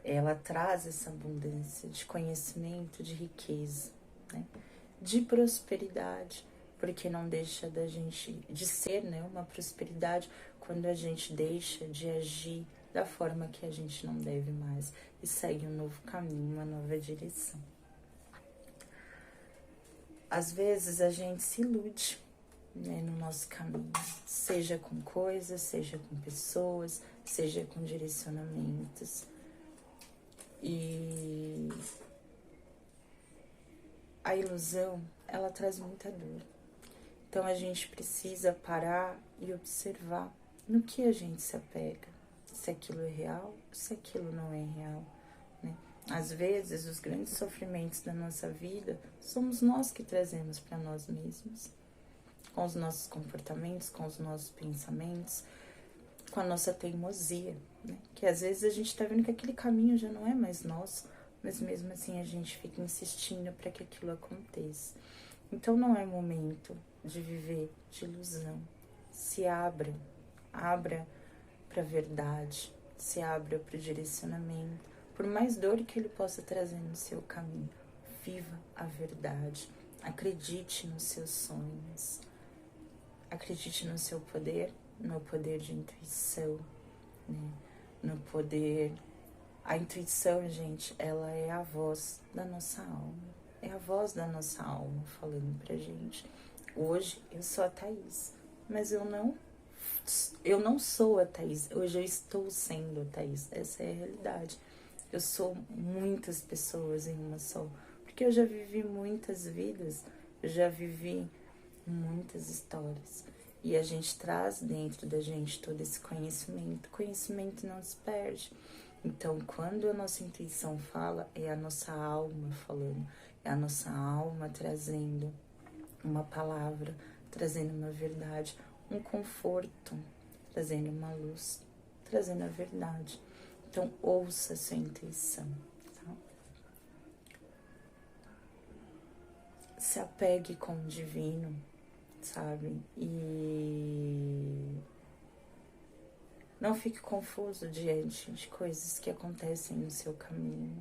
Ela traz essa abundância de conhecimento, de riqueza, né? De prosperidade, porque não deixa da gente de ser, né, uma prosperidade quando a gente deixa de agir da forma que a gente não deve mais e segue um novo caminho, uma nova direção. Às vezes a gente se ilude, né, no nosso caminho, seja com coisas, seja com pessoas, seja com direcionamentos. E a ilusão, ela traz muita dor. Então a gente precisa parar e observar no que a gente se apega, se aquilo é real, se aquilo não é real, né? Às vezes os grandes sofrimentos da nossa vida somos nós que trazemos para nós mesmos, com os nossos comportamentos, com os nossos pensamentos, com a nossa teimosia, né? Que às vezes a gente tá vendo que aquele caminho já não é mais nosso, mas mesmo assim a gente fica insistindo para que aquilo aconteça. Então não é momento de viver de ilusão. Se abra para a verdade, se abra para o direcionamento, por mais dor que ele possa trazer no seu caminho. Viva a verdade, acredite nos seus sonhos, acredite no seu poder, no poder de intuição, né? No poder. A intuição, gente, ela é a voz da nossa alma. É a voz da nossa alma falando pra gente. Hoje eu sou a Thaís, mas eu não sou a Thaís. Hoje eu estou sendo a Thaís. Essa é a realidade. Eu sou muitas pessoas em uma só. Porque eu já vivi muitas vidas, eu já vivi muitas histórias. E a gente traz dentro da gente todo esse conhecimento. O conhecimento não se perde. Então, quando a nossa intuição fala, é a nossa alma falando, é a nossa alma trazendo uma palavra, trazendo uma verdade, um conforto, trazendo uma luz, trazendo a verdade. Então, ouça a sua intuição, tá? Se apegue com o divino, sabe? E não fique confuso diante de coisas que acontecem no seu caminho.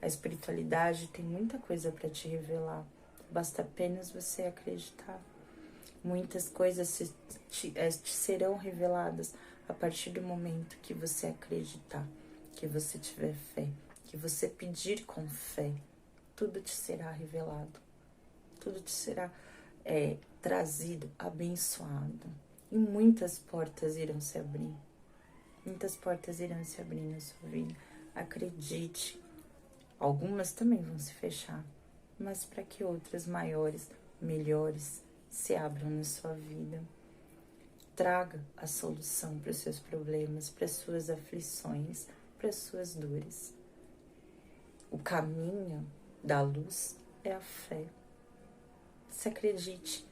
A espiritualidade tem muita coisa para te revelar. Basta apenas você acreditar. Muitas coisas te serão reveladas a partir do momento que você acreditar, que você tiver fé, que você pedir com fé. Tudo te será revelado. Tudo te será trazido, abençoado. E muitas portas irão se abrir. Muitas portas irão se abrir na sua vida. Acredite. Algumas também vão se fechar. Mas para que outras maiores, melhores, se abram na sua vida. Traga a solução para os seus problemas, para as suas aflições, para as suas dores. O caminho da luz é a fé. Se acredite.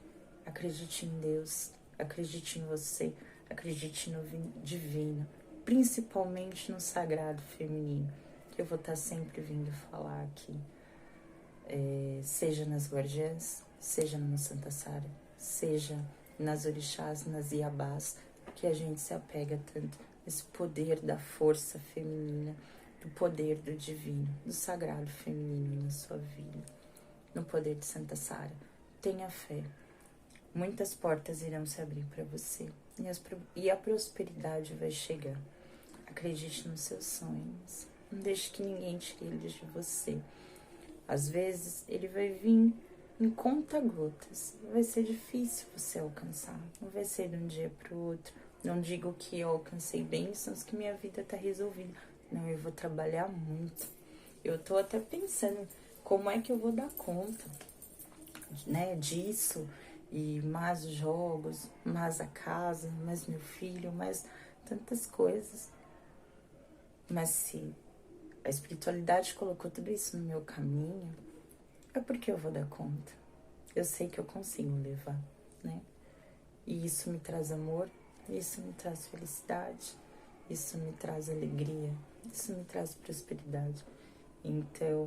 Acredite em Deus. Acredite em você, acredite no divino, principalmente no sagrado feminino, que eu vou estar sempre vindo falar aqui, seja nas guardiãs, seja na Santa Sara, seja nas orixás, nas iabás, que a gente se apega tanto esse poder da força feminina, do poder do divino, do sagrado feminino na sua vida, no poder de Santa Sara. Tenha fé. Muitas portas irão se abrir para você e a prosperidade vai chegar. Acredite nos seus sonhos. Não deixe que ninguém tire eles de você. Às vezes, ele vai vir em conta-gotas. Vai ser difícil você alcançar. Não vai ser de um dia para o outro. Não digo que eu alcancei bênçãos, que minha vida está resolvida. Não, eu vou trabalhar muito. Eu tô até pensando como é que eu vou dar conta, né, disso. E mais jogos, mais a casa, mais meu filho, mais tantas coisas. Mas se a espiritualidade colocou tudo isso no meu caminho, é porque eu vou dar conta. Eu sei que eu consigo levar, né? E isso me traz amor, isso me traz felicidade, isso me traz alegria, isso me traz prosperidade. Então,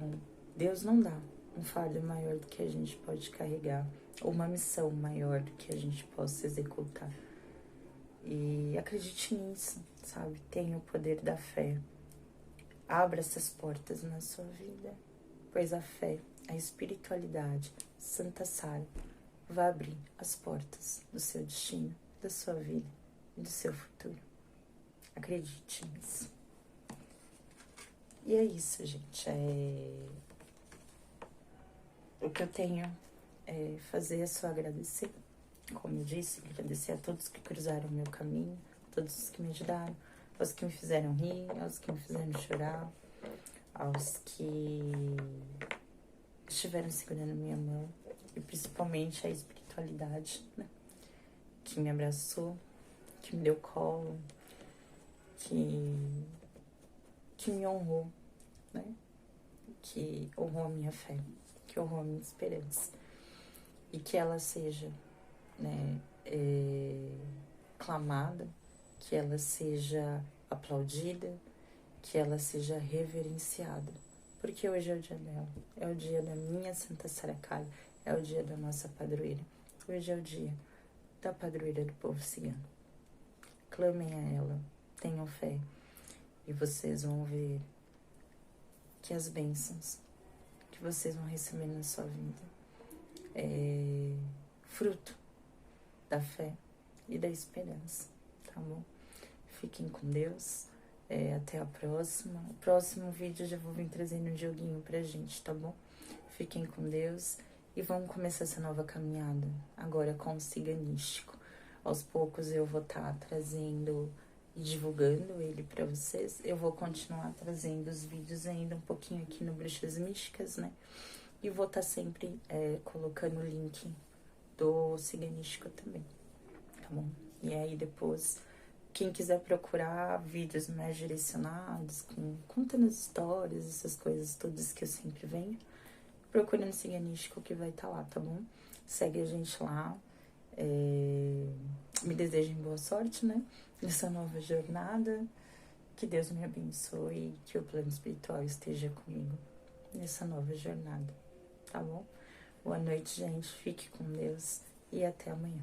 Deus não dá um fardo maior do que a gente pode carregar, ou uma missão maior do que a gente possa executar. E acredite nisso, sabe? Tenha o poder da fé. Abra essas portas na sua vida, pois a fé, a espiritualidade, Santa Sara, vai abrir as portas do seu destino, da sua vida e do seu futuro. Acredite nisso. E é isso, gente. O que eu tenho é fazer é só agradecer. Como eu disse, agradecer a todos que cruzaram o meu caminho, todos os que me ajudaram, aos que me fizeram rir, aos que me fizeram chorar, aos que estiveram segurando minha mão, e principalmente a espiritualidade, né? Que me abraçou, que me deu colo, que me honrou, né? Que honrou a minha fé, que honrou a minha esperança. E que ela seja, né, clamada, que ela seja aplaudida, que ela seja reverenciada. Porque hoje é o dia dela, é o dia da minha Santa Sara Kali, é o dia da nossa padroeira. Hoje é o dia da padroeira do povo cigano. Clamem a ela, tenham fé, e vocês vão ver que as bênçãos que vocês vão receber na sua vida é fruto da fé e da esperança, tá bom? Fiquem com Deus, até a próxima. O próximo vídeo eu já vou vir trazendo um joguinho pra gente, tá bom? Fiquem com Deus e vamos começar essa nova caminhada, agora com o ciganístico. Aos poucos eu vou estar trazendo e divulgando ele pra vocês. Eu vou continuar trazendo os vídeos ainda um pouquinho aqui no Bruxas Místicas, né? E vou estar sempre colocando o link do ciganístico também, tá bom? E aí depois, quem quiser procurar vídeos mais direcionados, contando as histórias, essas coisas todas que eu sempre venho, procura no ciganístico que vai estar lá, tá bom? Segue a gente lá, me desejem boa sorte, né? Nessa nova jornada, que Deus me abençoe, que o plano espiritual esteja comigo nessa nova jornada, tá bom? Boa noite, gente, fique com Deus e até amanhã.